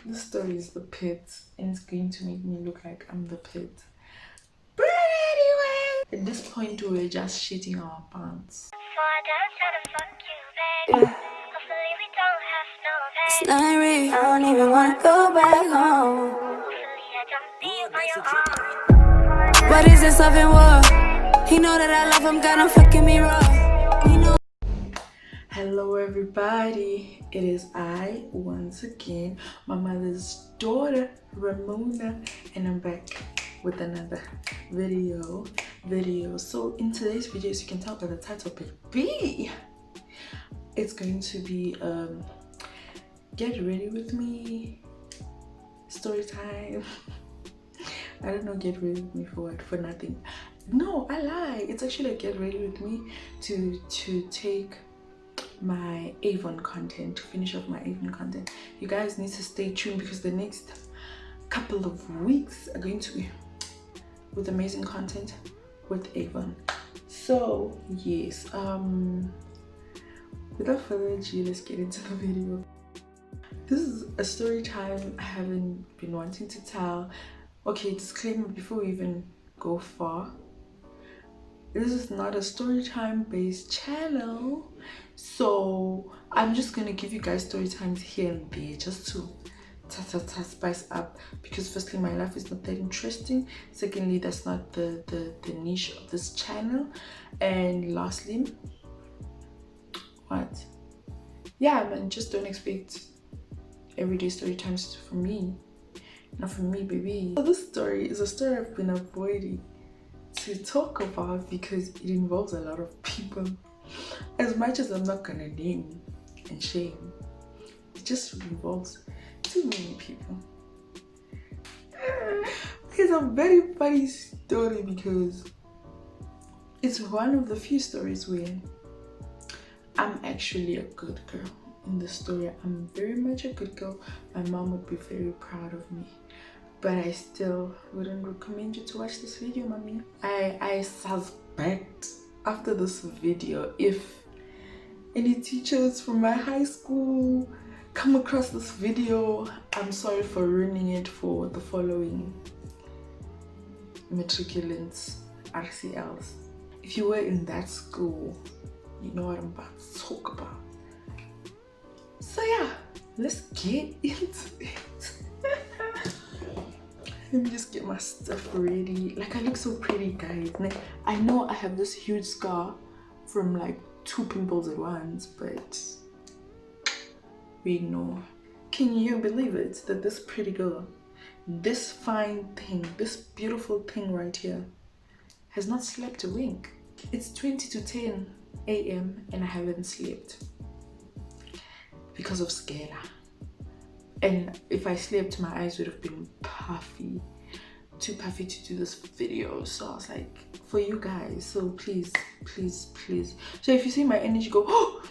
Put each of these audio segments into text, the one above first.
This story is the pit, and it's going to make me look like I'm the pit. But anyway, at this point we're just shitting our pants. It's not real, I don't even wanna go back home. What is this love and war? He know that I love him, got him fucking me raw. He know. Hello everybody, it is I once again, my mother's daughter Ramona, and I'm back with another video. So in today's video, as you can tell by the title, baby, it's going to be get ready with me story time. I don't know, get ready with me for what? For nothing. No, I lie. It's actually a get ready with me to take my Avon content, to finish off my Avon content. You guys need to stay tuned because the next couple of weeks are going to be with amazing content with Avon. So yes, without further ado, let's get into the video. This is a story time I haven't been wanting to tell. Okay, disclaimer before we even go far. This is not a story time based channel, so I'm just gonna give you guys story times here and there just to spice up, because firstly my life is not that interesting, secondly that's not the niche of this channel, and lastly, what? Yeah man, just don't expect everyday story times from me. Not from me, baby. So this story is a story I've been avoiding to talk about because it involves a lot of people. As much as I'm not gonna name and shame, it just involves too many people. It's a very funny story because it's one of the few stories where I'm actually a good girl. In the story, I'm very much a good girl. My mom would be very proud of me, but I still wouldn't recommend you to watch this video, mommy. I suspect after this video, if any teachers from my high school come across this video, I'm sorry for ruining it for the following matriculants, RCLs. If you were in that school, you know what I'm about to talk about. So yeah, let's get into it. Let me just get my stuff ready. Like, I look so pretty, guys. I know I have this huge scar from like 2 pimples at once, but we know. Can you believe it that this pretty girl, this fine thing, this beautiful thing right here, has not slept a wink? It's 20 to 10 a.m. and I haven't slept because of Scala. And if I slept, my eyes would have been puffy, too puffy to do this video. So I was like, for you guys, so please. So if you see my energy go, oh,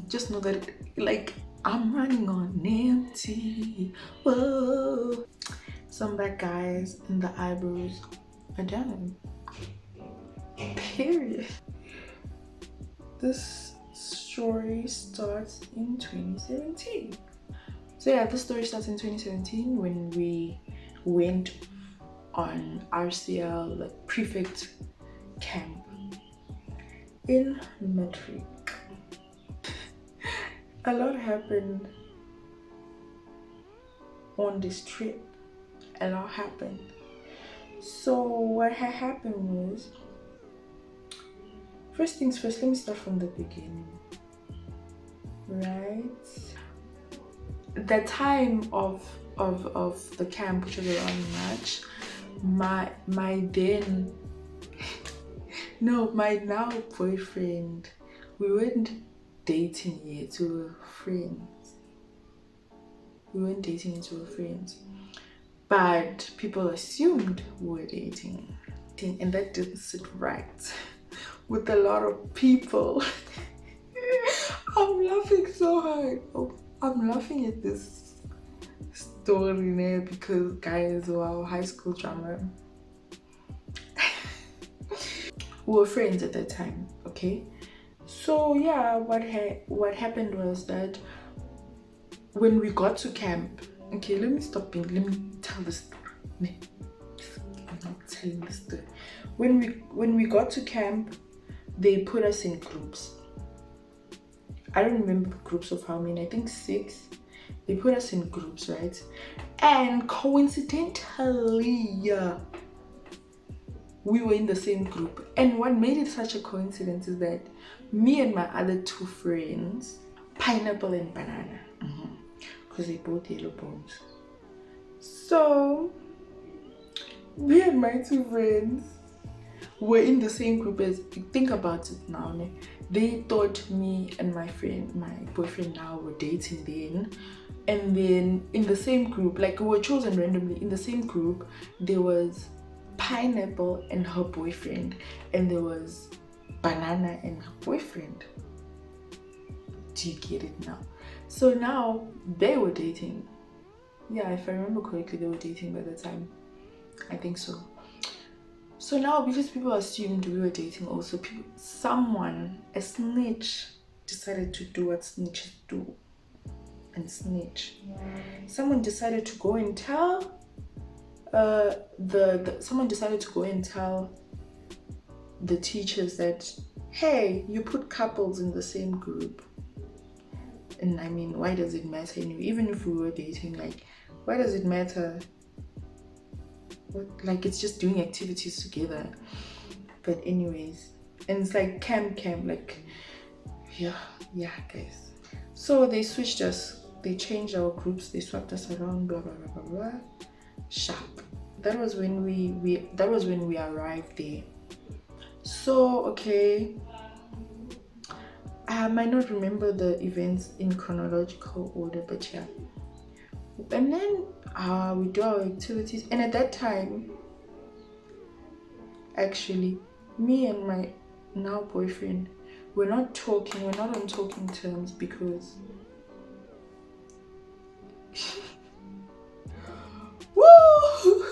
just know that like I'm running on empty. Whoa. So I'm back, guys, and the eyebrows are done. Period. This story starts in 2017. So yeah, this story starts in 2017 when we went on RCL, like prefect camp in Matric. A lot happened on this trip. A lot happened. So what had happened was, first things first, let me start from the beginning. Right? The time of the camp, which was around March, my now boyfriend, we weren't dating yet, we were friends. But people assumed we were dating, and that didn't sit right with a lot of people. I'm laughing so hard. I'm laughing at this story now because, guys, wow, high school drama. We were friends at that time, okay? So yeah, what happened was that when we got to camp, Okay, let me tell the story. I'm not telling the story. When we got to camp, they put us in groups. I don't remember groups of how many, I think 6. They put us in groups, right? And coincidentally, we were in the same group. And what made it such a coincidence is that me and my other 2 friends, Pineapple and Banana, because they both yellow bones. So me and my 2 friends were in the same group. As think about it now, né? They thought me and my boyfriend now were dating then. And then in the same group, like we were chosen randomly, in the same group there was Pineapple and her boyfriend, and there was Banana and her boyfriend. Do you get it now? So now they were dating. Yeah, if I remember correctly, they were dating by the time. I think so. So now, because people assumed we were dating also, a snitch, decided to do what snitches do and snitch. Someone decided to go and tell the teachers that, hey, you put couples in the same group. And I mean, why does it matter anyway? Even if we were dating, like, why does it matter? Like, it's just doing activities together. But anyways, and it's like camp, like, yeah guys. So they switched us, they changed our groups, they swapped us around, blah blah blah blah blah. Sharp. That was when we arrived there. So okay, I might not remember the events in chronological order, but yeah. And then we do our activities, and at that time, actually, me and my now boyfriend, we're not on talking terms because woo!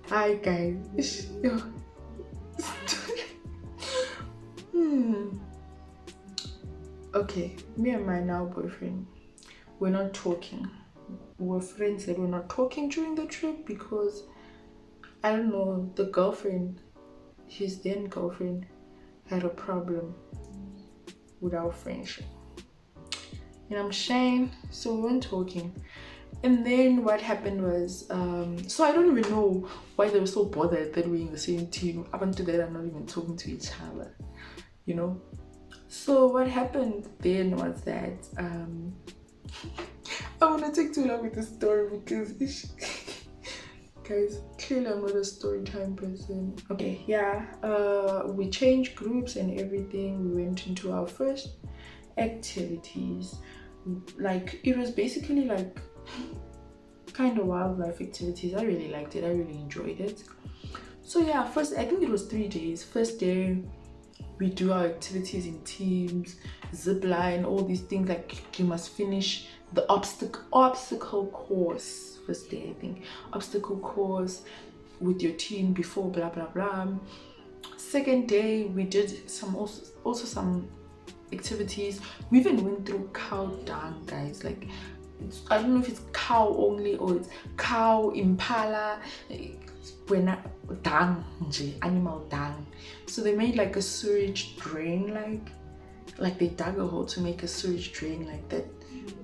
Hi guys. Okay, me and my now boyfriend, we're not talking. We're friends that we're not talking during the trip because, I don't know, the girlfriend, his then girlfriend, had a problem with our friendship. And I'm ashamed, so we weren't talking. And then what happened was, so I don't even know why they were so bothered that we're in the same team. Up until that, I'm not even talking to each other, you know? So what happened then was that, I want to take too long with the story because, guys, clearly I'm not a story time person. Okay, yeah, we changed groups and everything. We went into our first activities. Like, it was basically like kind of wildlife activities. I really liked it. I really enjoyed it. So yeah, I think it was 3 days. First day, we do our activities in teams, zip line, all these things. Like, you must finish the obstacle course. First day, I think, obstacle course with your team before blah blah blah. Second day, we did some activities. We even went through cow dung, guys. Like, I don't know if it's cow only or it's cow, impala, dung, animal dung. So they made like a sewage drain, like they dug a hole to make a sewage drain like that.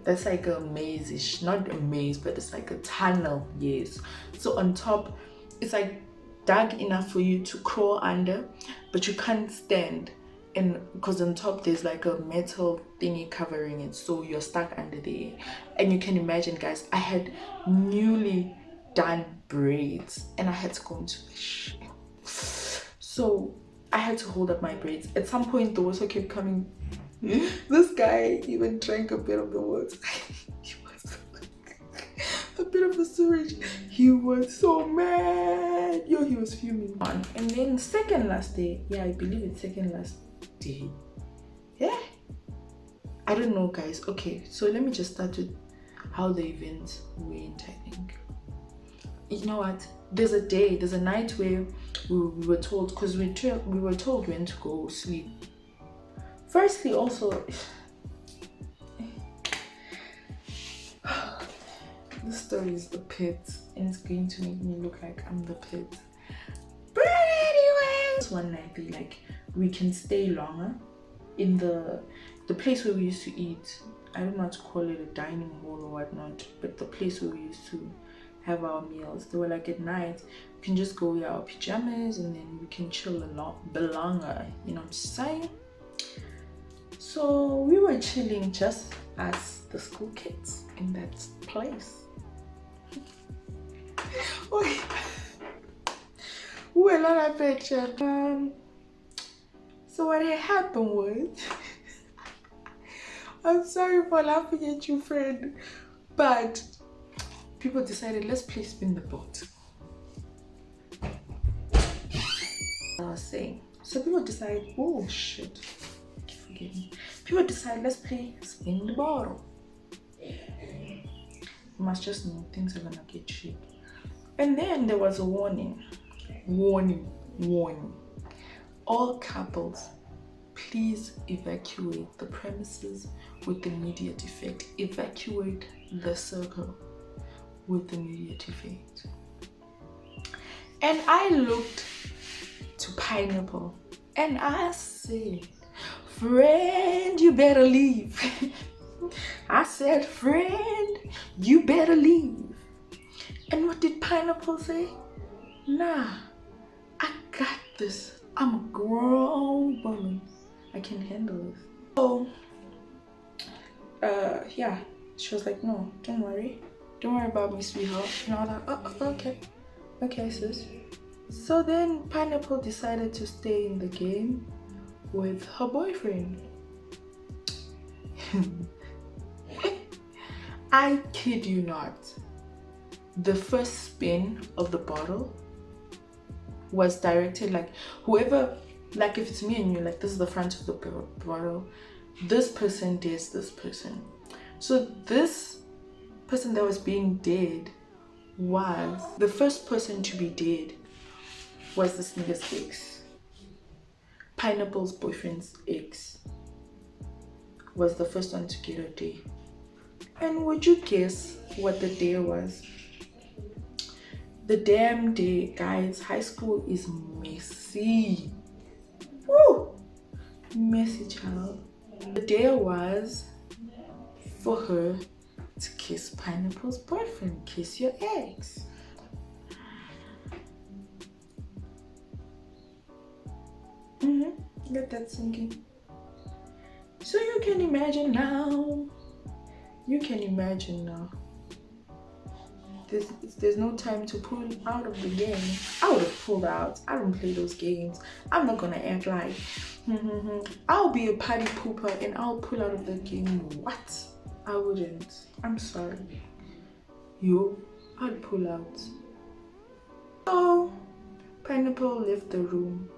That's like a maze-ish, not a maze, but it's like a tunnel, yes. So on top, it's like dug enough for you to crawl under, but you can't stand. And because on top there's like a metal thingy covering it, so you're stuck under there. And you can imagine, guys, I had newly done braids and I had to go into the shower. So I had to hold up my braids. At some point the water kept coming. This guy even drank a bit of the water. He was a bit of the sewage. He was so mad. Yo, he was fuming. And then second last day, yeah, I believe it's second last day. Yeah, I don't know, guys. Okay, so let me just start with how the events went. I think, you know what, there's a night where we were told, because we were told when to go sleep. Firstly, also, This story is the pit, and it's going to make me look like I'm the pit. But anyway, one night we can stay longer in the place where we used to eat. I don't know how to call it, a dining hall or whatnot, but the place where we used to have our meals. They were like at night, we can just go wear our pajamas and then we can chill longer, you know what I'm saying? So we were chilling just as the school kids in that place. Well, I bet you. So what had happened was, I'm sorry for laughing at you, friend, but people decided, let's play spin the boat. I was saying, so people decide, oh shit, forgive me. People decide, let's play spin the bottle. You must just know things are gonna get cheap. And then there was a warning. All couples, please evacuate the premises with immediate effect. Evacuate the circle with immediate effect. And I looked to Pineapple and I said, friend, you better leave. I said, friend, you better leave. And what did Pineapple say? Nah, I got this. I'm a grown woman. I can handle this. So, yeah, she was like, no, don't worry. Don't worry about me, sweetheart. And I was like, oh, okay, sis. So then Pineapple decided to stay in the game with her boyfriend. I kid you not. The first spin of the bottle was directed like whoever, like if it's me and you, like this is the front of the bottle, this person dares this person. So this person that was being dared was the first person to be dared was this nigga's ex. Pineapple's boyfriend's ex was the first one to get a dare. And would you guess what the dare was? The damn day, guys, high school is messy. Woo! Messy, child. The day was for her to kiss Pineapple's boyfriend. Kiss your ex. Let that sink in. So you can imagine now. There's no time to pull out of the game. I would have pulled out. I don't play those games. I'm not gonna act like I'll be a party pooper and I'll pull out of the game. What? I wouldn't. I'm sorry. I'd pull out. So Pineapple left the room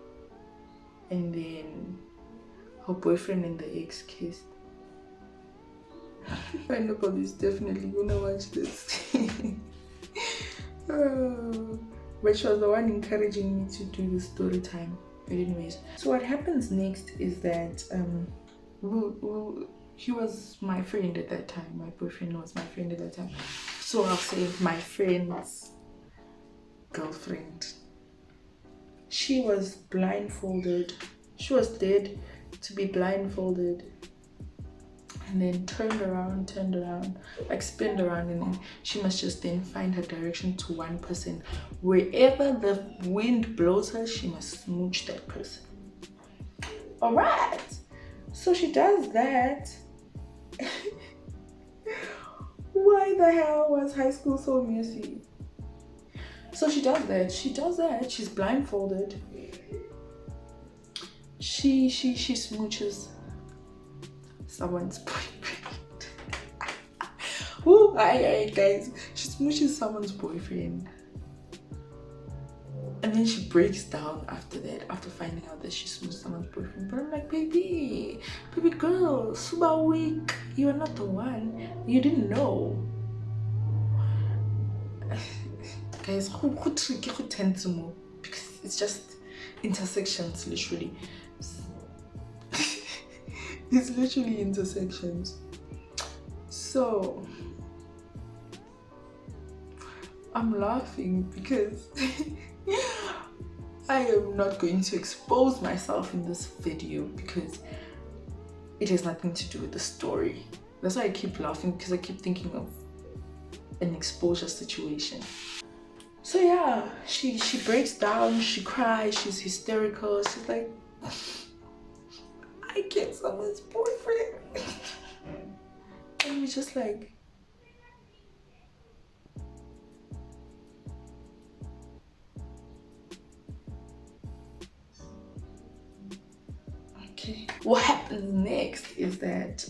and then her boyfriend and the ex kissed. Pineapple is definitely gonna watch this. But she was the one encouraging me to do the story time. But anyways, so what happens next is that he was my friend at that time. My boyfriend was my friend at that time. So I'll say my friend's girlfriend. She was blindfolded. She was dead to be blindfolded. And then turned around, like spinned around, and then she must just then find her direction to one person. Wherever the wind blows her, she must smooch that person. Alright, so she does that. Why the hell was high school so messy? So she does that, she's blindfolded. She smooches someone's boyfriend. Ooh, aye, guys. She smooches someone's boyfriend. And then she breaks down after that, after finding out that she smooshed someone's boyfriend. But I'm like, baby girl, super weak. You are not the one. You didn't know. Guys, who tend to move? Because it's just intersections, literally. It's literally intersections. So I'm laughing because I am not going to expose myself in this video because it has nothing to do with the story. That's why I keep laughing, because I keep thinking of an exposure situation. So yeah, she breaks down, she cries, she's hysterical. She's like, I killed someone's boyfriend. And we're just like, okay. What happens next is that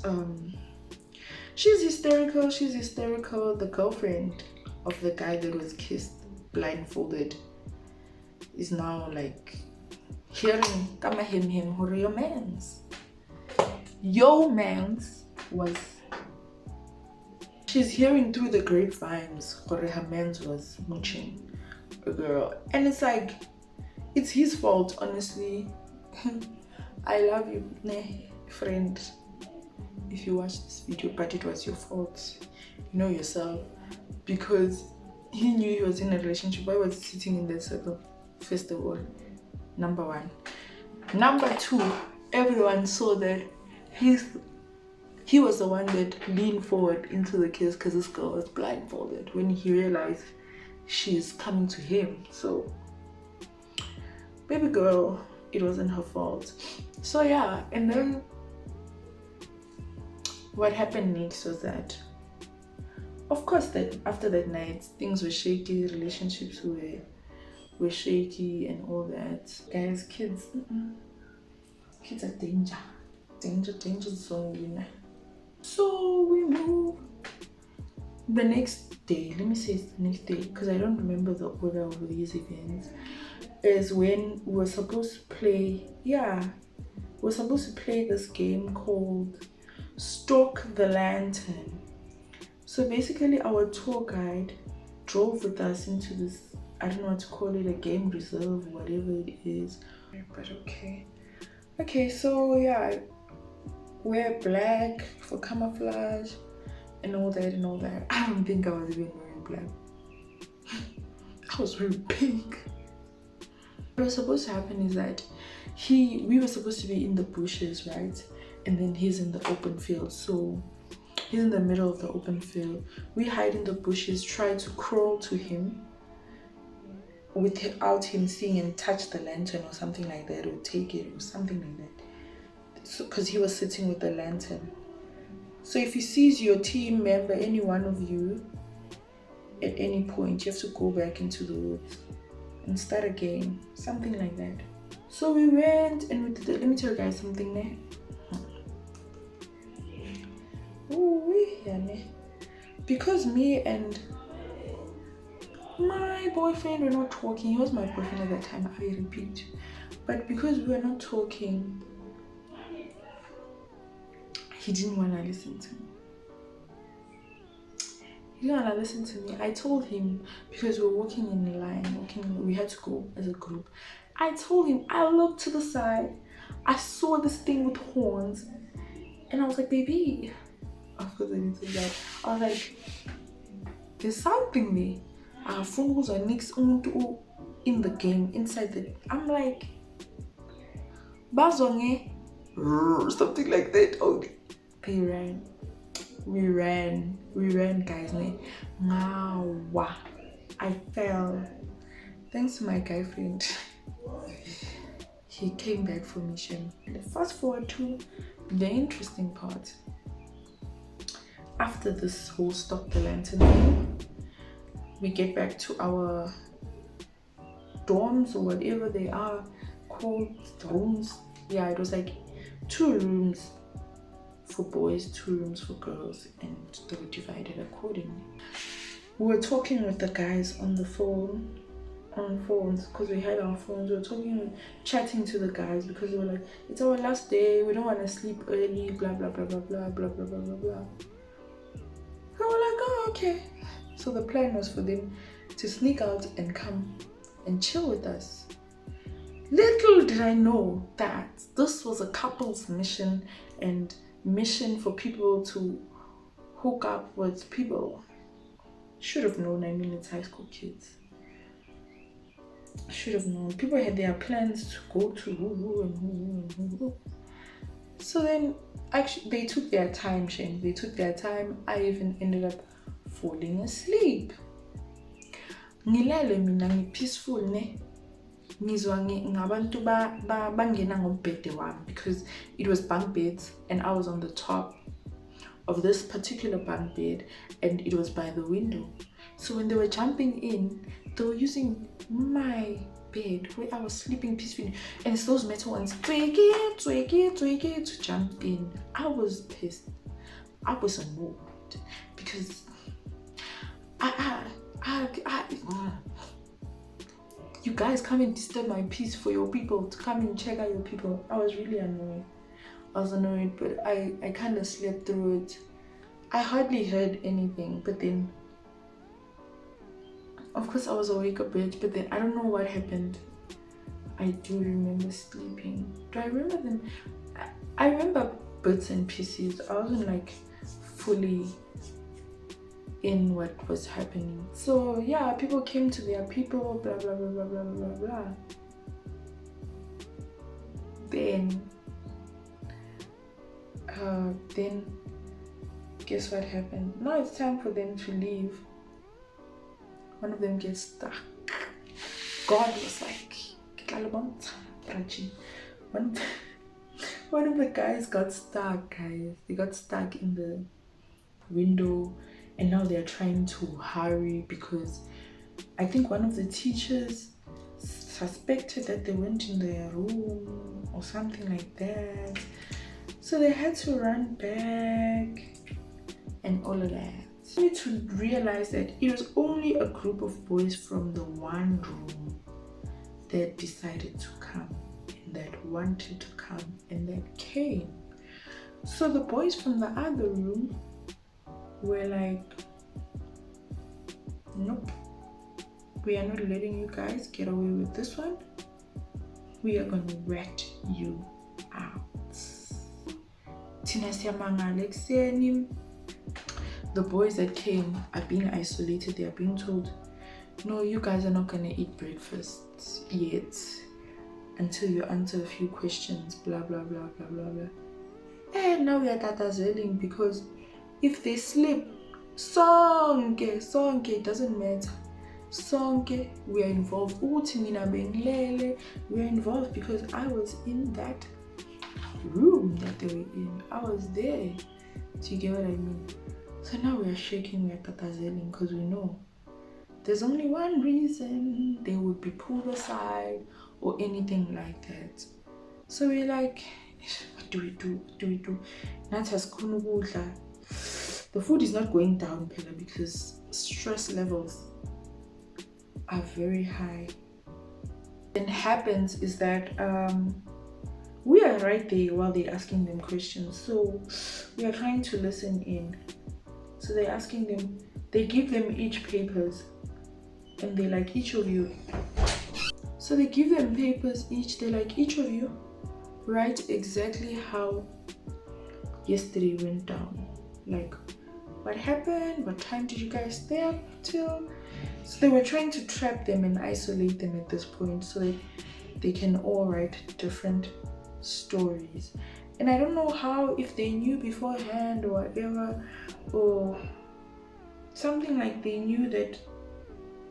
she's hysterical. The girlfriend of the guy that was kissed blindfolded is now like hearing kama him your man's was, she's hearing through the grapevines her man's was mooching a girl, and it's like, it's his fault, honestly. I love you, friend, if you watch this video, but it was your fault. You know yourself, because he knew he was in a relationship. Why was he sitting in that circle? First of all, number one. Number two, everyone saw that he was the one that leaned forward into the kiss because this girl was blindfolded when he realized she's coming to him. So, baby girl, it wasn't her fault. So yeah, and then what happened next was that, of course, that after that night things were shaky, relationships were shaky and all that. Guys, kids are danger zone, you know. So we move the next day. Let me say it's the next day because I don't remember the order of these events. Is when we were supposed to play, this game called Stalk the Lantern. So basically our tour guide drove with us into this, I don't know what to call it, a game reserve, whatever it is, but okay, so yeah, wear black for camouflage and all that. I don't think I was even wearing black. I was wearing pink. What was supposed to happen is that we were supposed to be in the bushes, right? And then he's in the open field. So he's in the middle of the open field. We hide in the bushes, try to crawl to him without him seeing and touch the lantern or something like that, or take it or something like that. So, because he was sitting with the lantern. So if he sees your team member, any one of you, at any point, you have to go back into the woods and start again, something like that. So we went and we did. Let me tell you guys something there. Because me and my boyfriend were not talking. He was my boyfriend at that time, I repeat. But because we were not talking, he didn't want to listen to me. I told him, because we were walking in a line, we had to go as a group. I told him, I looked to the side, I saw this thing with horns, and I was like, baby, of course I didn't say that. I was like, there's something there. Our fools are next in the game, inside the, I'm like, Bazonge, something like that. Oh, they ran. We ran, guys. I fell. Thanks to my guy friend. He came back for mission. Fast forward to the interesting part. After this whole Stop the Lantern thing, we get back to our dorms or whatever they are called, rooms. Yeah, it was like 2 rooms for boys, 2 rooms for girls, and they were divided accordingly. We were talking with the guys on phones, because we had our phones. We were chatting to the guys because they were like, it's our last day, we don't want to sleep early, blah blah blah blah blah blah blah blah blah blah. We were like, oh, okay. So the plan was for them to sneak out and come and chill with us. Little did I know that this was a couple's mission, and mission for people to hook up with people. Should have known. I mean, it's high school kids. Should have known. People had their plans to go to who and who. So then, actually, they took their time, Shane. They took their time. I even ended up falling asleep. Ngilale mina ngipeaceful ne. Ngizwa ngabantu bangena ngombhede wami because it was bunk beds and I was on the top of this particular bunk bed and it was by the window. So when they were jumping in, they were using my bed where I was sleeping peacefully, and it's those metal ones to jump in. I was pissed. I was annoyed because you guys come and disturb my peace for your people to come and check out your people. I was really annoyed. But I kind of slept through it. I hardly heard anything, but then of course I was awake a bit, but then I don't know what happened. I do remember sleeping. Do I remember them? I remember bits and pieces. I wasn't like fully in what was happening. So yeah, people came to their people, blah blah blah blah blah blah blah. Then guess what happened? Now it's time for them to leave. One of them gets stuck. God was like, one of the guys got stuck, guys. They got stuck in the window and now they're trying to hurry because I think one of the teachers suspected that they went in their room or something like that. So they had to run back and all of that. I need to realize that it was only a group of boys from the one room that decided to come and that wanted to come and that came. So the boys from the other room were like, nope, we are not letting you guys get away with this one. We are going to rat you out. The boys that came are being isolated. They are being told, no, you guys are not going to eat breakfast yet until you answer a few questions, blah blah blah blah blah blah. And now we are tatazeling because if they slip, sonke, it doesn't matter. Sonke, we are involved. We are involved because I was in that room that they were in. I was there. Do you get what I mean? So now we are shaking, we are tatazeling because we know there's only one reason they would be pulled aside or anything like that. So we're like, what do we do? The food is not going down, Pella, because stress levels are very high. What happens is that we are right there while they're asking them questions. So we are trying to listen in. So they're asking them, they give them each papers and they're like, each of you. So they give them papers each, they're like, each of you write exactly how yesterday went down. Like, what happened? What time did you guys stay up till? So they were trying to trap them and isolate them at this point so that they can all write different stories. And I don't know how, if they knew beforehand or whatever, or something like they knew that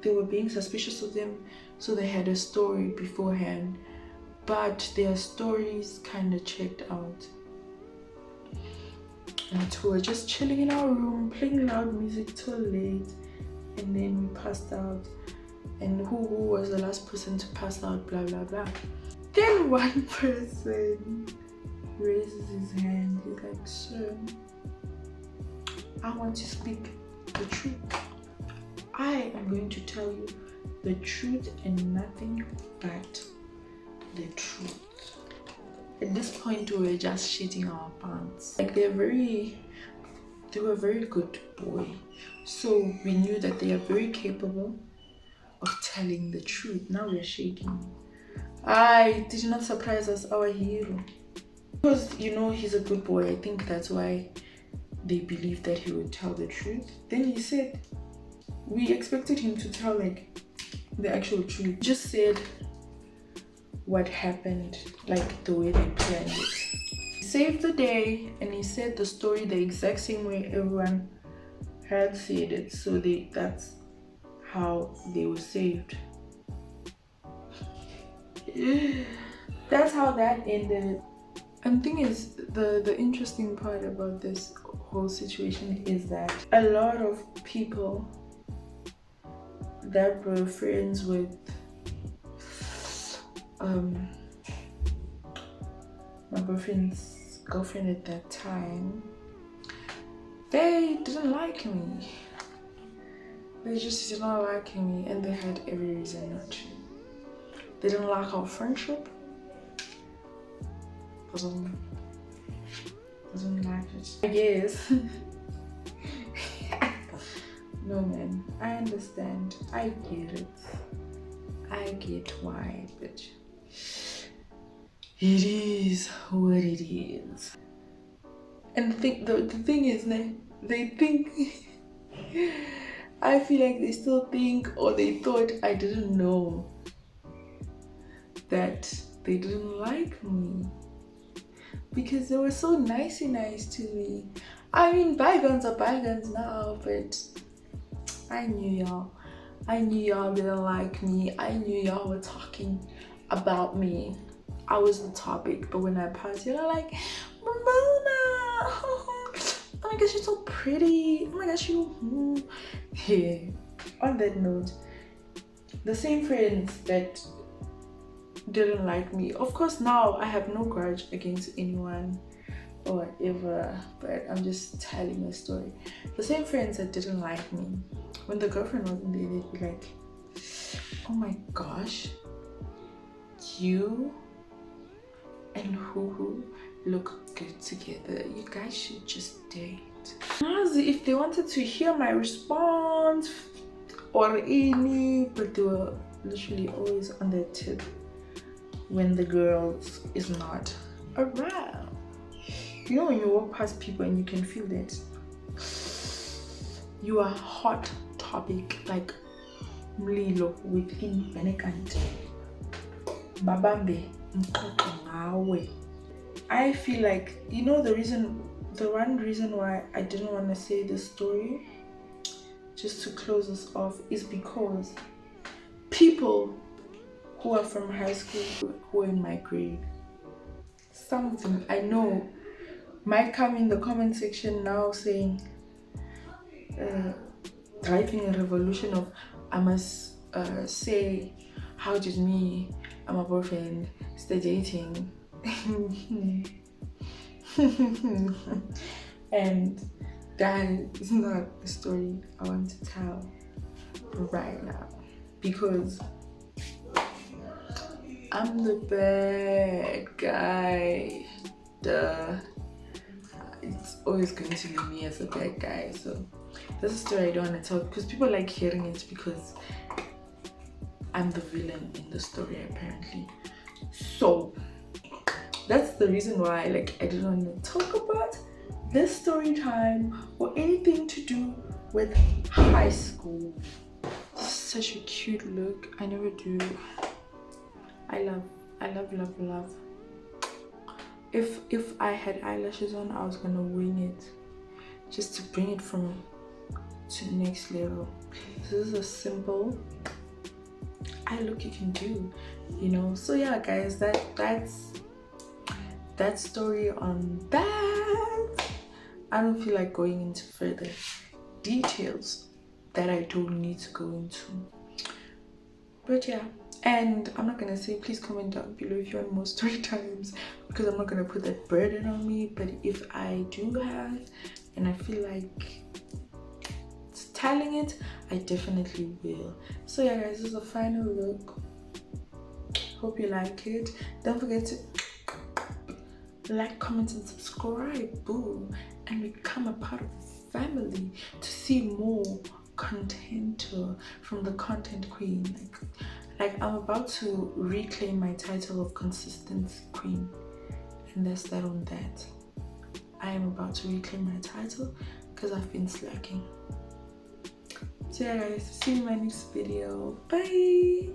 they were being suspicious of them, so they had a story beforehand, but their stories kind of checked out. And we were just chilling in our room, playing loud music till late, and then we passed out. And who was the last person to pass out, blah blah blah. Then one person raises his hand. He's like, sir, I want to speak the truth. I am going to tell you the truth and nothing but the truth. At this point, we were just shitting our pants. Like, they were a very good boy. So we knew that they are very capable of telling the truth. Now we're shaking. It did not surprise us, our hero. Because, you know, he's a good boy. I think that's why they believed that he would tell the truth. Then he said, we expected him to tell like the actual truth. He just said what happened, like the way they planned it. He saved the day and he said the story the exact same way everyone had said it, so that's how they were saved. That's how that ended. And the thing is, the interesting part about this whole situation is that a lot of people that were friends with my boyfriend's girlfriend at that time, they didn't like me. They just did not like me, and they had every reason not to. They didn't like our friendship. Doesn't like it, I guess. No man, I understand. I get it. I get why, but it is what it is. And the thing is, they think I feel like they still think, or they thought I didn't know that they didn't like me, because they were so nice to me. I mean, bygones are bygones now, but I knew y'all didn't like me. I knew y'all were talking about me. I was the topic. But when I passed, you're like, Ramona, oh my gosh, you're so pretty. Oh my gosh, you. Yeah. On that note, the same friends that didn't like me, of course now I have no grudge against anyone or whatever, but I'm just telling a story. The same friends that didn't like me, when the girlfriend wasn't there, they'd be like, oh my gosh, you and who look good together. You guys should just date. As if they wanted to hear my response or any, but they were literally always on their tip when the girl is not around. You know, when you walk past people and you can feel that you are hot topic, like mlilo within Benekant. Babambe mkoke. I feel like, you know, the one reason why I didn't want to say this story, just to close us off, is because people who are from high school, who are in my grade, some of them I know might come in the comment section now saying, driving a revolution of, I must say, how did me and my boyfriend start dating? And that is not the story I want to tell right now, because I'm the bad guy. Duh. It's always going to be me as a bad guy. So that's a story I don't want to tell, because people like hearing it, because I'm the villain in the story apparently. So that's the reason why, like, I didn't want to talk about this story time or anything to do with high school. Such a cute look. I never do. I love. If I had eyelashes on, I was gonna wing it just to bring it to the next level. So this is a simple eye look you can do, you know. So yeah, guys, that's that story on that. I don't feel like going into further details that I don't need to go into. But yeah, and I'm not gonna say, please comment down below if you want more story times, because I'm not gonna put that burden on me. But if I do have, and I feel like telling it, I definitely will. So yeah, guys, this is a final look. Hope you like it. Don't forget to like, comment, and subscribe, boo, and become a part of the family to see more content from the content queen. Like I'm about to reclaim my title of consistent queen, and that's that on that. I am about to reclaim my title because I've been slacking. So So yeah guys, see you in my next video. Bye.